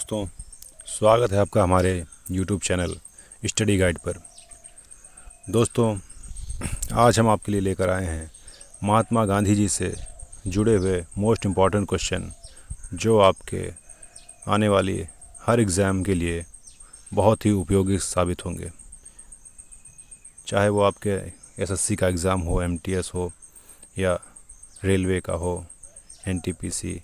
दोस्तों, स्वागत है आपका हमारे YouTube चैनल स्टडी गाइड पर। दोस्तों, आज हम आपके लिए लेकर आए हैं महात्मा गांधी जी से जुड़े हुए मोस्ट इम्पॉर्टेंट क्वेश्चन, जो आपके आने वाली हर एग्ज़ाम के लिए बहुत ही उपयोगी साबित होंगे। चाहे वो आपके SSC का एग्ज़ाम हो, MTS हो, या रेलवे का हो, NTPC,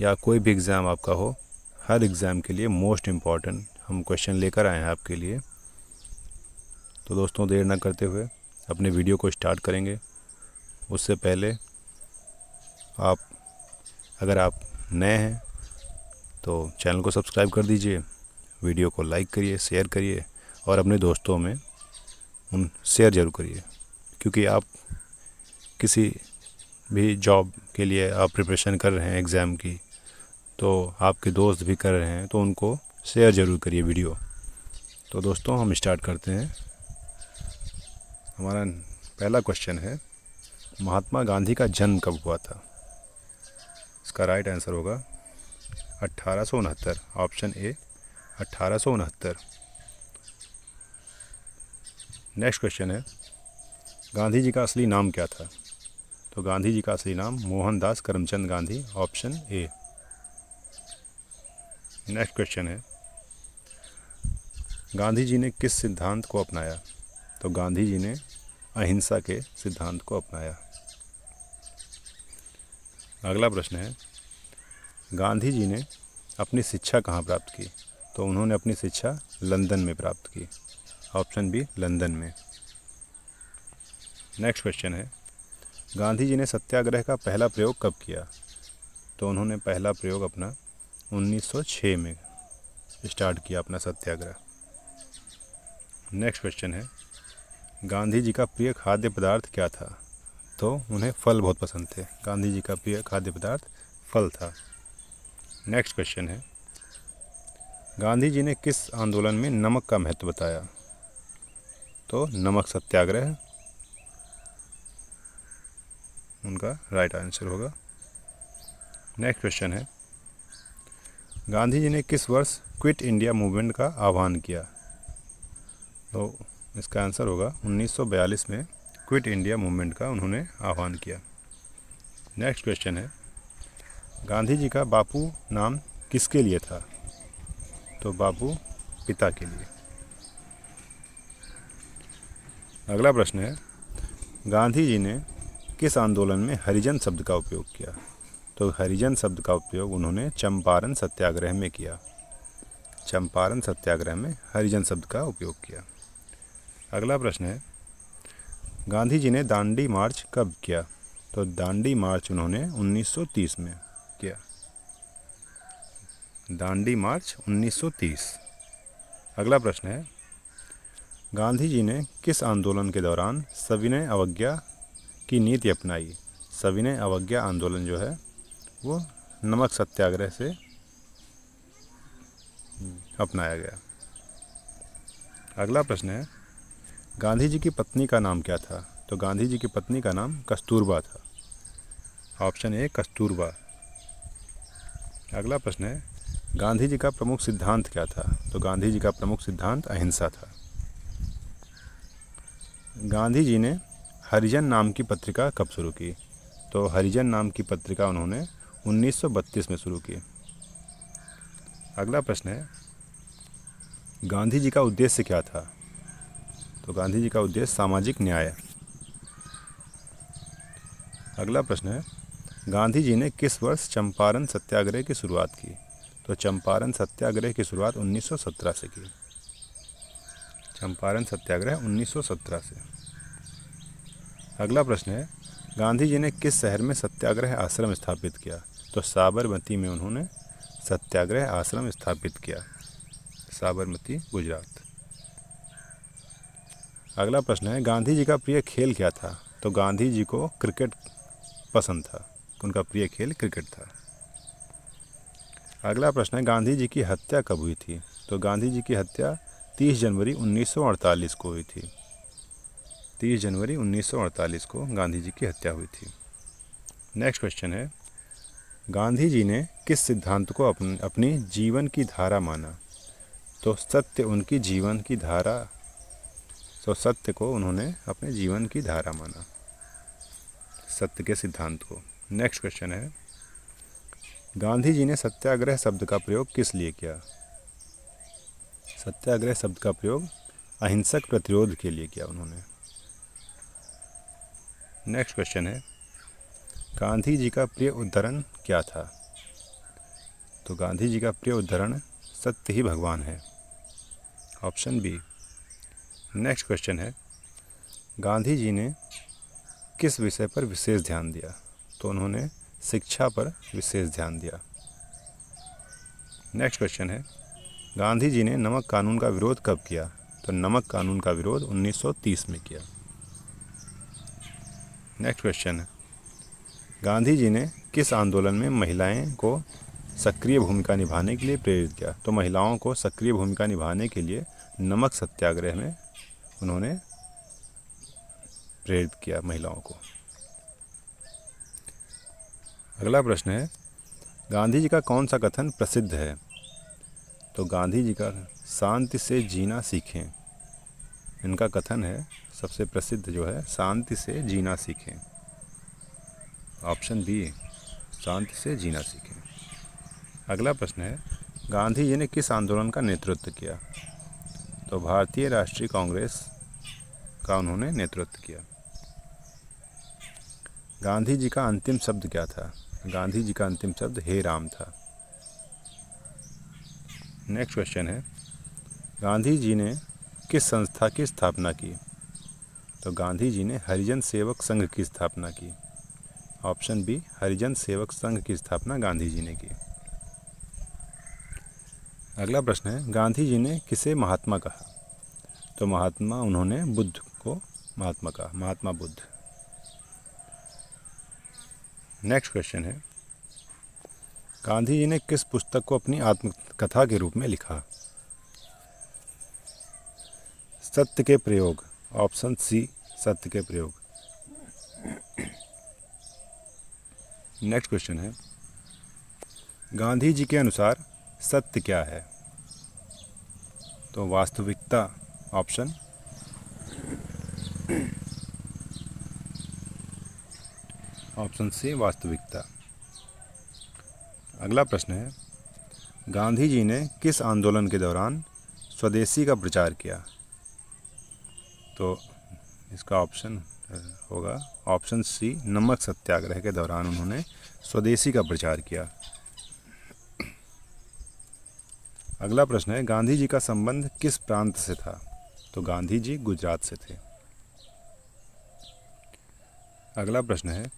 या कोई भी एग्ज़ाम आपका हो, हर एग्ज़ाम के लिए मोस्ट इम्पॉर्टेंट हम क्वेश्चन लेकर आए हैं आपके लिए। तो दोस्तों, देर न करते हुए अपने वीडियो को स्टार्ट करेंगे। उससे पहले अगर आप नए हैं तो चैनल को सब्सक्राइब कर दीजिए, वीडियो को लाइक करिए, शेयर करिए और अपने दोस्तों में उन शेयर ज़रूर करिए, क्योंकि आप किसी भी जॉब के लिए आप प्रिपरेशन कर रहे हैं एग्ज़ाम की, तो आपके दोस्त भी कर रहे हैं, तो उनको शेयर ज़रूर करिए वीडियो। तो दोस्तों, हम स्टार्ट करते हैं। हमारा पहला क्वेश्चन है, महात्मा गांधी का जन्म कब हुआ था? इसका राइट आंसर होगा 1869। Option A 1869। नेक्स्ट क्वेश्चन है, गांधी जी का असली नाम क्या था? तो गांधी जी का असली नाम Mohandas Karamchand Gandhi. Option A. Next question है, गांधी जी ने किस सिद्धांत को अपनाया? तो गांधी जी ने अहिंसा के सिद्धांत को अपनाया। अगला प्रश्न है, गांधी जी ने अपनी शिक्षा कहाँ प्राप्त की? तो उन्होंने अपनी शिक्षा लंदन में प्राप्त की। ऑप्शन बी, लंदन में। नेक्स्ट क्वेश्चन है, गांधी जी ने सत्याग्रह का पहला प्रयोग कब किया? तो उन्होंने पहला प्रयोग अपना 1906 में स्टार्ट किया अपना सत्याग्रह। नेक्स्ट क्वेश्चन है, गांधी जी का प्रिय खाद्य पदार्थ क्या था? तो उन्हें फल बहुत पसंद थे। गांधी जी का प्रिय खाद्य पदार्थ फल था। नेक्स्ट क्वेश्चन है, गांधी जी ने किस आंदोलन में नमक का महत्व बताया? तो नमक सत्याग्रह उनका राइट आंसर होगा। नेक्स्ट क्वेश्चन है, गांधी जी ने किस वर्ष क्विट इंडिया मूवमेंट का आह्वान किया? तो इसका आंसर होगा 1942 में क्विट इंडिया मूवमेंट का उन्होंने आह्वान किया। नेक्स्ट क्वेश्चन है, गांधी जी का बापू नाम किसके लिए था? तो बापू पिता के लिए। अगला प्रश्न है, गांधी जी ने किस आंदोलन में हरिजन शब्द का उपयोग किया? तो हरिजन शब्द का उपयोग उन्होंने चंपारण सत्याग्रह में किया। चंपारण सत्याग्रह में हरिजन शब्द का उपयोग किया। अगला प्रश्न है, गांधी जी ने दांडी मार्च कब किया? तो दांडी मार्च उन्होंने 1930 में किया। दांडी मार्च 1930। अगला प्रश्न है, गांधी जी ने किस आंदोलन के दौरान सविनय अवज्ञा की नीति अपनाई? सविनय अवज्ञा आंदोलन जो है वो नमक सत्याग्रह से अपनाया गया। अगला प्रश्न है, गांधी जी की पत्नी का नाम क्या था? तो गांधी जी की पत्नी का नाम कस्तूरबा था। Option A, Kasturba. अगला प्रश्न है, गांधी जी का प्रमुख सिद्धांत क्या था? तो गांधी जी का प्रमुख सिद्धांत अहिंसा था। गांधी जी ने हरिजन नाम की पत्रिका कब शुरू की? तो हरिजन नाम की पत्रिका उन्होंने 1932 में शुरू की। अगला प्रश्न है, गांधी जी का उद्देश्य क्या था? तो गांधी जी का उद्देश्य सामाजिक न्याय। अगला प्रश्न है, गांधी जी ने किस वर्ष चंपारण सत्याग्रह की शुरुआत की? तो चंपारण सत्याग्रह की शुरुआत 1917 से की। चंपारण सत्याग्रह 1917 से। अगला प्रश्न है, गांधी जी ने किस शहर में सत्याग्रह आश्रम स्थापित किया? तो साबरमती में उन्होंने सत्याग्रह आश्रम स्थापित किया। साबरमती, गुजरात। अगला प्रश्न है, गांधी जी का प्रिय खेल क्या था? तो गांधी जी को क्रिकेट पसंद था। उनका प्रिय खेल क्रिकेट था। अगला प्रश्न है, गांधी जी की हत्या कब हुई थी? तो गांधी जी की हत्या 30 जनवरी 1948 को हुई थी। 30 जनवरी 1948 को गांधी जी की हत्या हुई थी। नेक्स्ट क्वेश्चन है, गांधी जी ने किस सिद्धांत को अपनी जीवन की धारा माना? तो सत्य उनकी जीवन की धारा, तो सत्य को उन्होंने अपने जीवन की धारा माना, सत्य के सिद्धांत को। नेक्स्ट क्वेश्चन है, गांधी जी ने सत्याग्रह शब्द का प्रयोग किस लिए किया? सत्याग्रह शब्द का प्रयोग अहिंसक प्रतिरोध के लिए किया उन्होंने। नेक्स्ट क्वेश्चन है, गांधी जी का प्रिय उद्धरण क्या था? तो गांधी जी का प्रिय उद्धरण सत्य ही भगवान है, ऑप्शन बी। नेक्स्ट क्वेश्चन है, गांधी जी ने किस विषय पर विशेष ध्यान दिया? तो उन्होंने शिक्षा पर विशेष ध्यान दिया। नेक्स्ट क्वेश्चन है, गांधी जी ने नमक कानून का विरोध कब किया? तो नमक कानून का विरोध 1930 में किया। नेक्स्ट क्वेश्चन है, गांधी जी ने किस आंदोलन में महिलाएं को सक्रिय भूमिका निभाने के लिए प्रेरित किया? तो महिलाओं को सक्रिय भूमिका निभाने के लिए नमक सत्याग्रह में उन्होंने प्रेरित किया महिलाओं को। अगला प्रश्न है, गांधी जी का कौन सा कथन प्रसिद्ध है? तो गांधी जी का शांति से जीना सीखें, इनका कथन है सबसे प्रसिद्ध जो है, शांति से जीना सीखें, ऑप्शन बी, शांति से जीना सीखें। अगला प्रश्न है, गांधी जी ने किस आंदोलन का नेतृत्व किया? तो भारतीय राष्ट्रीय कांग्रेस का उन्होंने नेतृत्व किया। गांधी जी का अंतिम शब्द क्या था? गांधी जी का अंतिम शब्द हे राम था। नेक्स्ट क्वेश्चन है, गांधी जी ने किस संस्था की स्थापना की? तो गांधी जी ने हरिजन सेवक संघ की स्थापना की, ऑप्शन बी, हरिजन सेवक संघ की स्थापना गांधी जी ने की। अगला प्रश्न है, गांधी जी ने किसे महात्मा कहा? तो महात्मा उन्होंने बुद्ध को महात्मा कहा, महात्मा बुद्ध। नेक्स्ट क्वेश्चन है, गांधी जी ने किस पुस्तक को अपनी आत्मकथा के रूप में लिखा? सत्य के प्रयोग, ऑप्शन सी, सत्य के प्रयोग। नेक्स्ट क्वेश्चन है, गांधी जी के अनुसार सत्य क्या है? तो वास्तविकता, ऑप्शन सी, वास्तविकता। अगला प्रश्न है, गांधी जी ने किस आंदोलन के दौरान स्वदेशी का प्रचार किया? तो इसका ऑप्शन होगा ऑप्शन सी, नमक सत्याग्रह के दौरान उन्होंने स्वदेशी का प्रचार किया। अगला प्रश्न है, गांधी जी का संबंध किस प्रांत से था? तो गांधी जी गुजरात से थे। अगला प्रश्न है,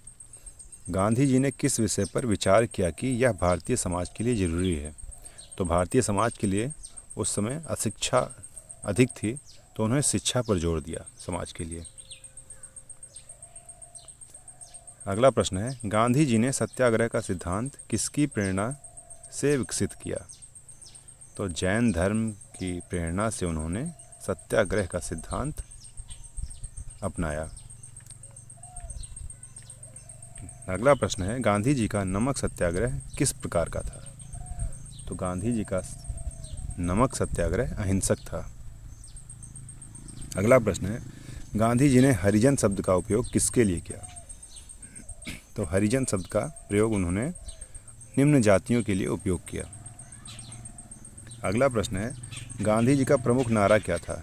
गांधी जी ने किस विषय पर विचार किया कि यह भारतीय समाज के लिए जरूरी है? तो भारतीय समाज के लिए उस समय अशिक्षा अधिक थी, तो उन्होंने शिक्षा पर जोर दिया समाज के लिए। अगला प्रश्न है, गांधी जी ने सत्याग्रह का सिद्धांत किसकी प्रेरणा से विकसित किया? तो जैन धर्म की प्रेरणा से उन्होंने सत्याग्रह का सिद्धांत अपनाया। अगला प्रश्न है, गांधी जी का नमक सत्याग्रह किस प्रकार का था? तो गांधी जी का नमक सत्याग्रह अहिंसक था। अगला प्रश्न है, गांधी जी ने हरिजन शब्द का उपयोग किसके लिए किया? तो हरिजन शब्द का प्रयोग उन्होंने निम्न जातियों के लिए उपयोग किया। अगला प्रश्न है, गांधी जी का प्रमुख नारा क्या था?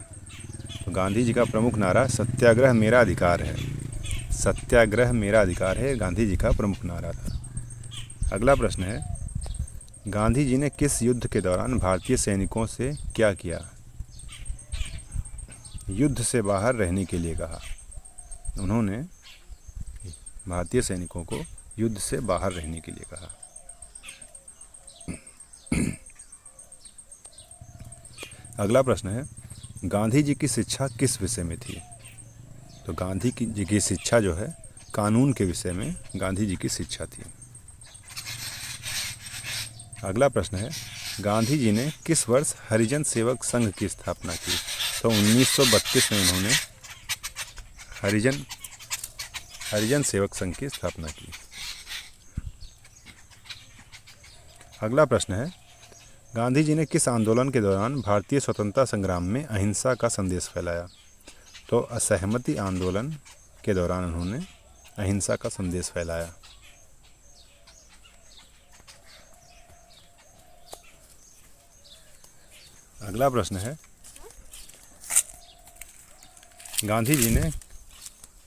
तो गांधी जी का प्रमुख नारा सत्याग्रह मेरा अधिकार है, सत्याग्रह मेरा अधिकार है, गांधी जी का प्रमुख नारा था। अगला प्रश्न है, गांधी जी ने किस युद्ध के दौरान भारतीय सैनिकों से क्या किया? युद्ध से बाहर रहने के लिए कहा, उन्होंने भारतीय सैनिकों को युद्ध से बाहर रहने के लिए कहा। अगला प्रश्न है, गांधी जी की शिक्षा किस विषय में थी? तो गांधी जी की शिक्षा जो है कानून के विषय में गांधी जी की शिक्षा थी। अगला प्रश्न है, गांधी जी ने किस वर्ष हरिजन सेवक संघ की स्थापना की? तो 1932 में उन्होंने हरिजन सेवक संघ की स्थापना की। अगला प्रश्न है, गांधी जी ने किस आंदोलन के दौरान भारतीय स्वतंत्रता संग्राम में अहिंसा का संदेश फैलाया? तो असहमति आंदोलन के दौरान उन्होंने अहिंसा का संदेश फैलाया। अगला प्रश्न है, गांधी जी ने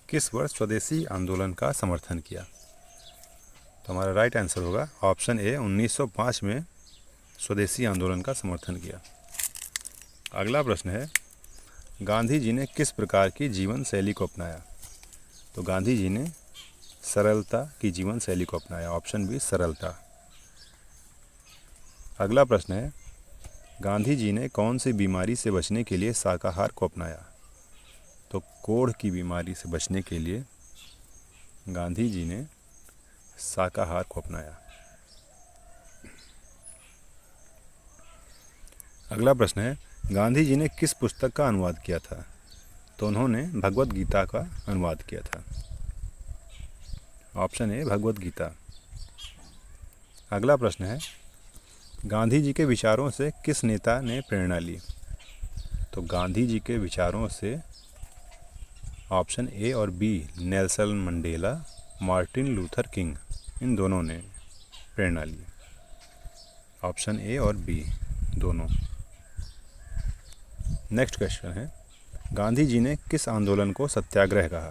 किस वर्ष स्वदेशी आंदोलन का समर्थन किया? तो हमारा राइट आंसर होगा ऑप्शन ए, 1905 में स्वदेशी आंदोलन का समर्थन किया। अगला प्रश्न है, गांधी जी ने किस प्रकार की जीवन शैली को अपनाया? तो गांधी जी ने सरलता की जीवन शैली को अपनाया। ऑप्शन बी, सरलता। अगला प्रश्न है, गांधी जी ने कौन सी बीमारी से बचने के लिए शाकाहार को अपनाया? तो कोढ़ की बीमारी से बचने के लिए गांधी जी ने शाकाहार को अपनाया। अगला प्रश्न है, गांधी जी ने किस पुस्तक का अनुवाद किया था? तो उन्होंने भगवत गीता का अनुवाद किया था। Option A, Bhagavad Gita. अगला प्रश्न है, गांधी जी के विचारों से किस नेता ने प्रेरणा ली? तो गांधी जी के विचारों से ऑप्शन ए और B, Nelson Mandela, Martin Luther King, इन दोनों ने प्रेरणा ली। ऑप्शन ए और बी दोनों। नेक्स्ट क्वेश्चन है, गांधी जी ने किस आंदोलन को सत्याग्रह कहा?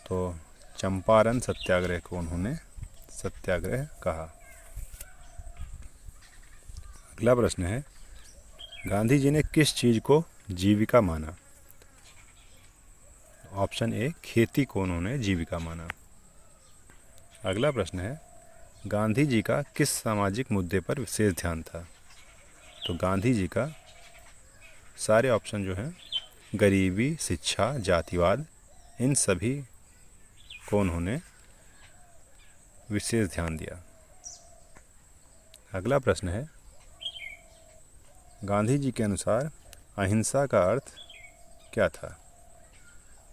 तो चंपारण सत्याग्रह को उन्होंने सत्याग्रह कहा। अगला प्रश्न है, गांधी जी ने किस चीज़ को जीविका माना? ऑप्शन ए, खेती को उन्होंने जीविका माना। अगला प्रश्न है, गांधी जी का किस सामाजिक मुद्दे पर विशेष ध्यान था? तो गांधी जी का सारे ऑप्शन जो हैं, गरीबी, शिक्षा, जातिवाद, इन सभी को उन्होंने विशेष ध्यान दिया। अगला प्रश्न है, गांधी जी के अनुसार अहिंसा का अर्थ क्या था?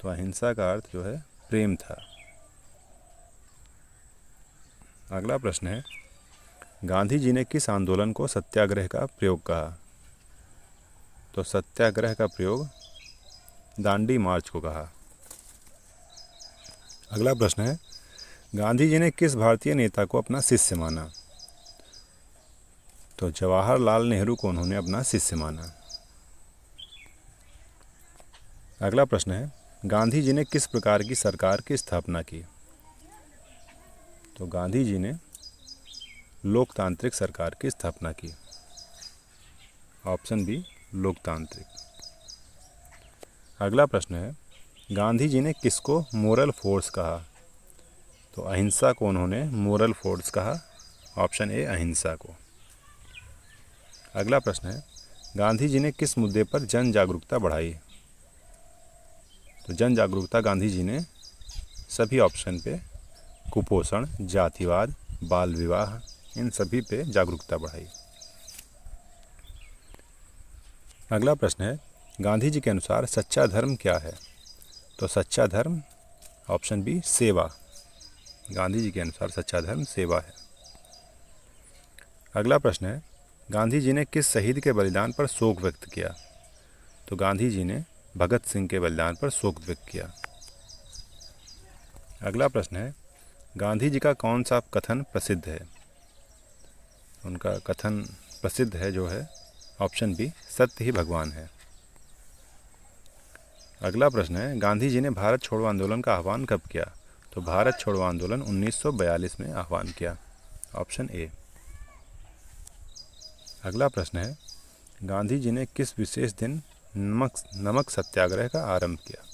तो अहिंसा का अर्थ जो है प्रेम था। अगला प्रश्न है, गांधी जी ने किस आंदोलन को सत्याग्रह का प्रयोग कहा? तो सत्याग्रह का प्रयोग दांडी मार्च को कहा। अगला प्रश्न है, गांधी जी ने किस भारतीय नेता को अपना शिष्य माना? तो जवाहरलाल नेहरू को उन्होंने अपना शिष्य माना। अगला प्रश्न है, गांधी जी ने किस प्रकार की सरकार की स्थापना की? तो गांधी जी ने लोकतांत्रिक सरकार की स्थापना की। ऑप्शन बी, लोकतांत्रिक। अगला प्रश्न है, गांधी जी ने किसको मोरल फोर्स कहा? तो अहिंसा को उन्होंने मोरल फोर्स कहा। ऑप्शन ए, अहिंसा को। अगला प्रश्न है, गांधी जी ने किस मुद्दे पर जन जागरूकता बढ़ाई? तो जन जागरूकता गांधी जी ने सभी ऑप्शन पे कुपोषण, जातिवाद, बाल विवाह, इन सभी पे जागरूकता बढ़ाई। अगला प्रश्न है, गांधी जी के अनुसार सच्चा धर्म क्या है? तो सच्चा धर्म ऑप्शन बी, सेवा। गांधी जी के अनुसार सच्चा धर्म सेवा है। अगला प्रश्न है, गांधी जी ने किस शहीद के बलिदान पर शोक व्यक्त किया? तो गांधी जी ने भगत सिंह के बलिदान पर शोक व्यक्त किया। अगला प्रश्न है, गांधी जी का कौन सा कथन प्रसिद्ध है? उनका कथन प्रसिद्ध है जो है ऑप्शन बी, सत्य ही भगवान है। अगला प्रश्न है, गांधी जी ने भारत छोड़ो आंदोलन का आह्वान कब किया? तो भारत छोड़ो आंदोलन 1942 में आह्वान किया। Option A. अगला प्रश्न है, गांधी जी ने किस विशेष दिन नमक सत्याग्रह का आरंभ किया?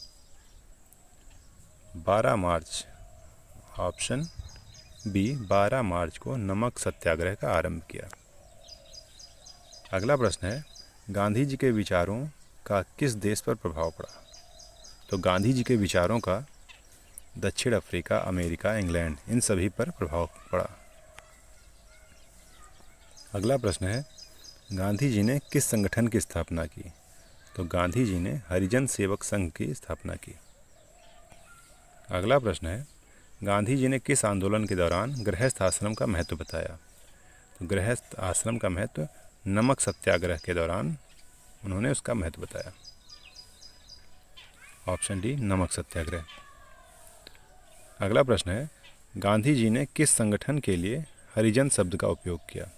12 मार्च। ऑप्शन बी, 12 मार्च को नमक सत्याग्रह का आरंभ किया। अगला प्रश्न है, गांधी जी के विचारों का किस देश पर प्रभाव पड़ा? तो गांधी जी के विचारों का दक्षिण अफ्रीका, अमेरिका, इंग्लैंड, इन सभी पर प्रभाव पड़ा। अगला प्रश्न है, गांधी जी ने किस संगठन की स्थापना की? तो गांधी जी ने हरिजन सेवक संघ की स्थापना की। अगला प्रश्न है, गांधी जी ने किस आंदोलन के दौरान गृहस्थ आश्रम का महत्व बताया? तो गृहस्थ आश्रम का महत्व नमक सत्याग्रह के दौरान उन्होंने उसका महत्व बताया। ऑप्शन डी नमक सत्याग्रह। अगला प्रश्न है, गांधी जी ने किस संगठन के लिए हरिजन शब्द का उपयोग किया?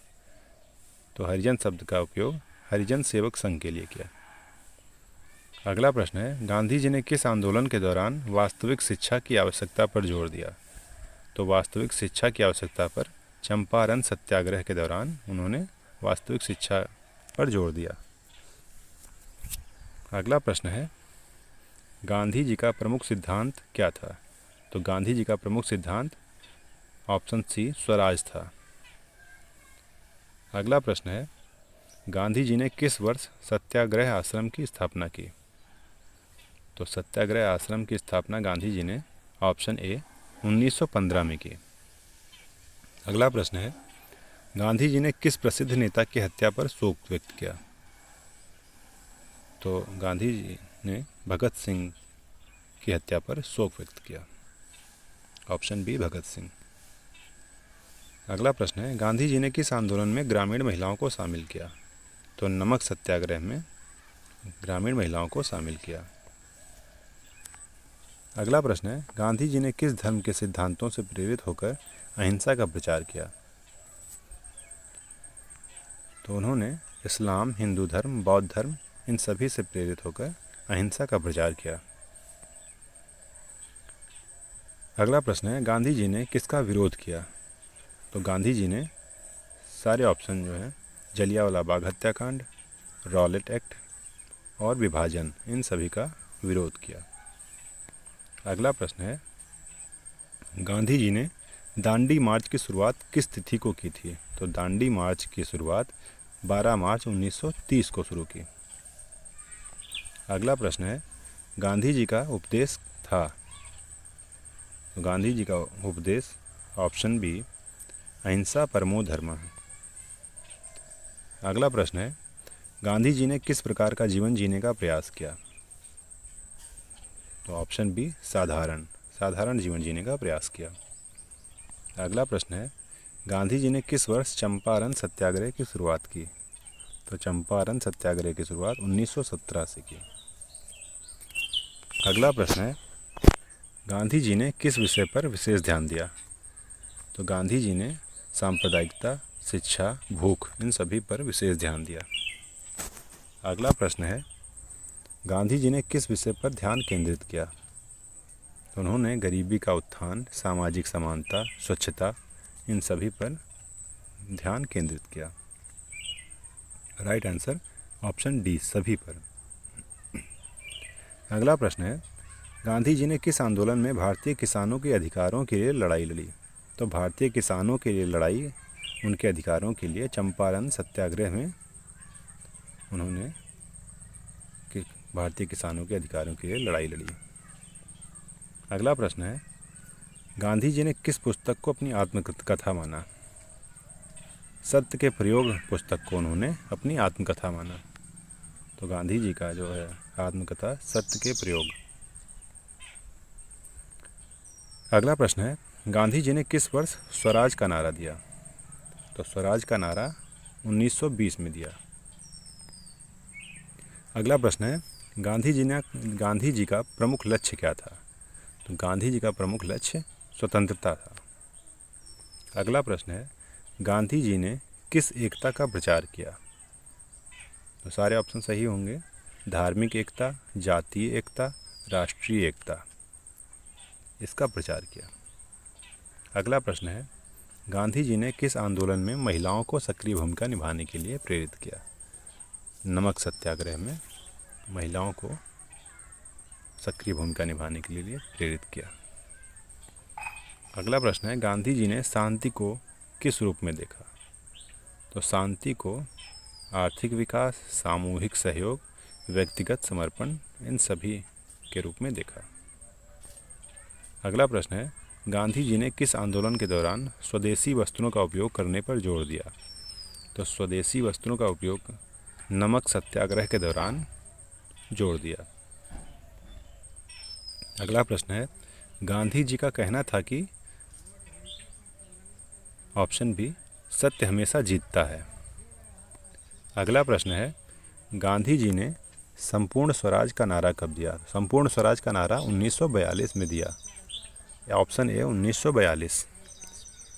तो हरिजन शब्द का उपयोग हरिजन सेवक संघ के लिए किया। अगला प्रश्न है, गांधी जी ने किस आंदोलन के दौरान वास्तविक शिक्षा की आवश्यकता पर जोर दिया? तो वास्तविक शिक्षा की आवश्यकता पर चंपारण सत्याग्रह के दौरान उन्होंने वास्तविक शिक्षा पर जोर दिया। अगला प्रश्न है, गांधी जी का प्रमुख सिद्धांत क्या था? तो गांधी जी का प्रमुख सिद्धांत ऑप्शन सी स्वराज था। अगला प्रश्न है, गांधी जी ने किस वर्ष सत्याग्रह आश्रम की स्थापना की? तो सत्याग्रह आश्रम की स्थापना गांधी जी ने ऑप्शन ए 1915 में की। अगला प्रश्न है, गांधी जी ने किस प्रसिद्ध नेता की हत्या पर शोक व्यक्त किया? तो गांधी जी ने भगत सिंह की हत्या पर शोक व्यक्त किया। Option B Bhagat Singh. अगला प्रश्न है, गांधी जी ने किस आंदोलन में ग्रामीण महिलाओं को शामिल किया? तो नमक सत्याग्रह में ग्रामीण महिलाओं को शामिल किया। अगला प्रश्न है, गांधी जी ने किस धर्म के सिद्धांतों से प्रेरित होकर अहिंसा का प्रचार किया? तो उन्होंने इस्लाम, हिंदू धर्म, बौद्ध धर्म इन सभी से प्रेरित होकर अहिंसा का प्रचार किया। अगला प्रश्न है, गांधी जी ने किसका विरोध किया? तो गांधी जी ने सारे ऑप्शन जो है जलियांवाला बाग हत्याकांड, रॉलेट एक्ट और विभाजन इन सभी का विरोध किया। अगला प्रश्न है, गांधी जी ने दांडी मार्च की शुरुआत किस तिथि को की थी? तो दांडी मार्च की शुरुआत 12 मार्च 1930 को शुरू की। अगला प्रश्न है, गांधी जी का उपदेश था? तो गांधी जी का उपदेश ऑप्शन बी अहिंसा परमो धर्म है। अगला प्रश्न है, गांधी जी ने किस प्रकार का जीवन जीने का प्रयास किया? तो ऑप्शन बी साधारण जीवन जीने का प्रयास किया। अगला प्रश्न है, गांधी जी ने किस वर्ष चंपारण सत्याग्रह की शुरुआत की? तो चंपारण सत्याग्रह की शुरुआत 1917 से की। अगला प्रश्न है, गांधी जी ने किस विषय पर विशेष ध्यान दिया? तो गांधी जी ने सांप्रदायिकता, शिक्षा, भूख इन सभी पर विशेष ध्यान दिया। अगला प्रश्न है, गांधी जी ने किस विषय पर ध्यान केंद्रित किया? तो उन्होंने गरीबी का उत्थान, सामाजिक समानता, स्वच्छता इन सभी पर ध्यान केंद्रित किया। राइट आंसर ऑप्शन डी सभी पर। अगला प्रश्न है, गांधी जी ने किस आंदोलन में भारतीय किसानों के अधिकारों के लिए लड़ाई लड़ी? तो भारतीय किसानों के लिए लड़ाई, उनके अधिकारों के लिए चंपारण सत्याग्रह में उन्होंने भारतीय किसानों के अधिकारों के लिए लड़ाई लड़ी। अगला प्रश्न है, गांधी जी ने किस पुस्तक को अपनी आत्मकथा माना? सत्य के प्रयोग पुस्तक को उन्होंने अपनी आत्मकथा माना। तो गांधी जी का जो है आत्मकथा सत्य के प्रयोग। अगला प्रश्न है, गांधी जी ने किस वर्ष स्वराज का नारा दिया? तो स्वराज का नारा 1920 में दिया। अगला प्रश्न है, गांधी जी का प्रमुख लक्ष्य क्या था? तो गांधी जी का प्रमुख लक्ष्य स्वतंत्रता था। अगला प्रश्न है, गांधी जी ने किस एकता का प्रचार किया? तो सारे ऑप्शन सही होंगे। धार्मिक एकता, जातीय एकता, राष्ट्रीय एकता इसका प्रचार किया। अगला प्रश्न है, गांधी जी ने किस आंदोलन में महिलाओं को सक्रिय भूमिका निभाने के लिए प्रेरित किया? नमक सत्याग्रह में महिलाओं को सक्रिय भूमिका निभाने के लिए प्रेरित किया। अगला प्रश्न है, गांधी जी ने शांति को किस रूप में देखा? तो शांति को आर्थिक विकास, सामूहिक सहयोग, व्यक्तिगत समर्पण इन सभी के रूप में देखा। अगला प्रश्न है, गांधी जी ने किस आंदोलन के दौरान स्वदेशी वस्त्रों का उपयोग करने पर जोर दिया? तो स्वदेशी वस्त्रों का उपयोग नमक सत्याग्रह के दौरान जोर दिया। अगला प्रश्न है, गांधी जी का कहना था कि ऑप्शन बी सत्य हमेशा जीतता है। अगला प्रश्न है, गांधी जी ने संपूर्ण स्वराज का नारा कब दिया? संपूर्ण स्वराज का नारा 1942 में दिया। ऑप्शन ए 1942,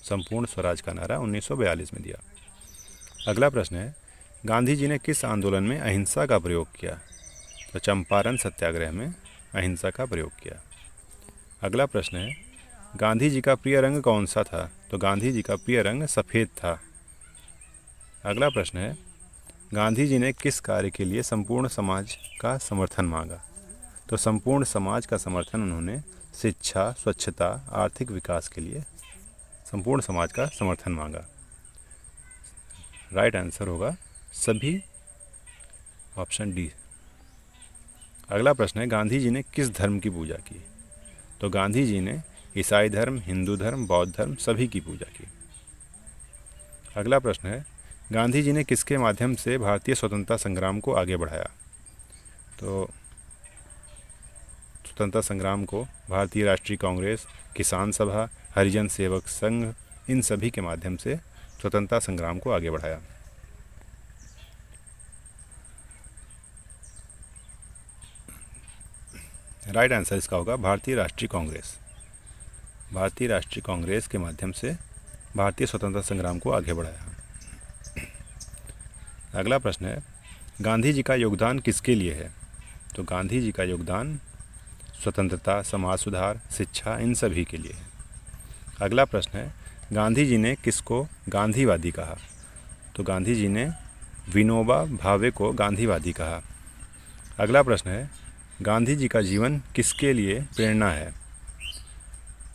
संपूर्ण स्वराज का नारा 1942 में दिया। अगला प्रश्न है, गांधी जी ने किस आंदोलन में अहिंसा का प्रयोग किया? तो चंपारण सत्याग्रह में अहिंसा का प्रयोग किया। अगला प्रश्न है, गांधी जी का प्रिय रंग कौन सा था? तो गांधी जी का प्रिय रंग सफ़ेद था। अगला प्रश्न है, गांधी जी ने किस कार्य के लिए संपूर्ण समाज का समर्थन मांगा? तो संपूर्ण समाज का समर्थन उन्होंने शिक्षा, स्वच्छता, आर्थिक विकास के लिए संपूर्ण समाज का समर्थन मांगा। राइट आंसर होगा सभी, ऑप्शन डी। अगला प्रश्न है, गांधी जी ने किस धर्म की पूजा की? तो गांधी जी ने ईसाई धर्म, हिंदू धर्म, बौद्ध धर्म सभी की पूजा की। अगला प्रश्न है, गांधी जी ने किसके माध्यम से भारतीय स्वतंत्रता संग्राम को आगे बढ़ाया? तो स्वतंत्रता संग्राम को भारतीय राष्ट्रीय कांग्रेस, किसान सभा, हरिजन सेवक संघ, इन सभी के माध्यम से स्वतंत्रता संग्राम को आगे बढ़ाया। राइट आंसर इसका होगा भारतीय राष्ट्रीय कांग्रेस। भारतीय राष्ट्रीय कांग्रेस के माध्यम से भारतीय स्वतंत्रता संग्राम को आगे बढ़ाया। अगला प्रश्न है, गांधी जी का योगदान किसके लिए है? तो गांधी जी का योगदान स्वतंत्रता, समाज सुधार, शिक्षा, इन सभी के लिए है। अगला प्रश्न है, गांधी जी ने किसको गांधीवादी कहा? तो गांधी जी ने विनोबा भावे को गांधीवादी कहा। अगला प्रश्न है, गांधी जी का जीवन किसके लिए प्रेरणा है?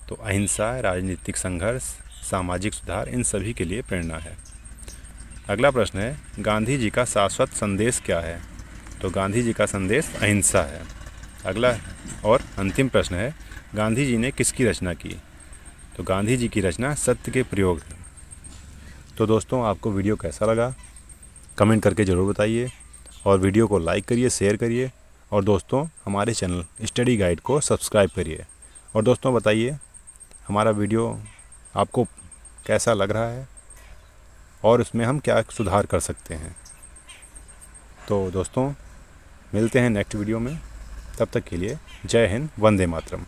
तो अहिंसा, राजनीतिक संघर्ष, सामाजिक सुधार, इन सभी के लिए प्रेरणा है। अगला प्रश्न है, गांधी जी का शाश्वत संदेश क्या है? तो गांधी जी का संदेश अहिंसा है। अगला और अंतिम प्रश्न है, गांधी जी ने किसकी रचना की? तो गांधी जी की रचना सत्य के प्रयोग है। तो दोस्तों, आपको वीडियो कैसा लगा कमेंट करके ज़रूर बताइए, और वीडियो को लाइक करिए, शेयर करिए, और दोस्तों हमारे चैनल स्टडी गाइड को सब्सक्राइब करिए। और दोस्तों बताइए हमारा वीडियो आपको कैसा लग रहा है और उसमें हम क्या सुधार कर सकते हैं। तो दोस्तों मिलते हैं नेक्स्ट वीडियो में, तब तक के लिए जय हिंद, वंदे मातरम।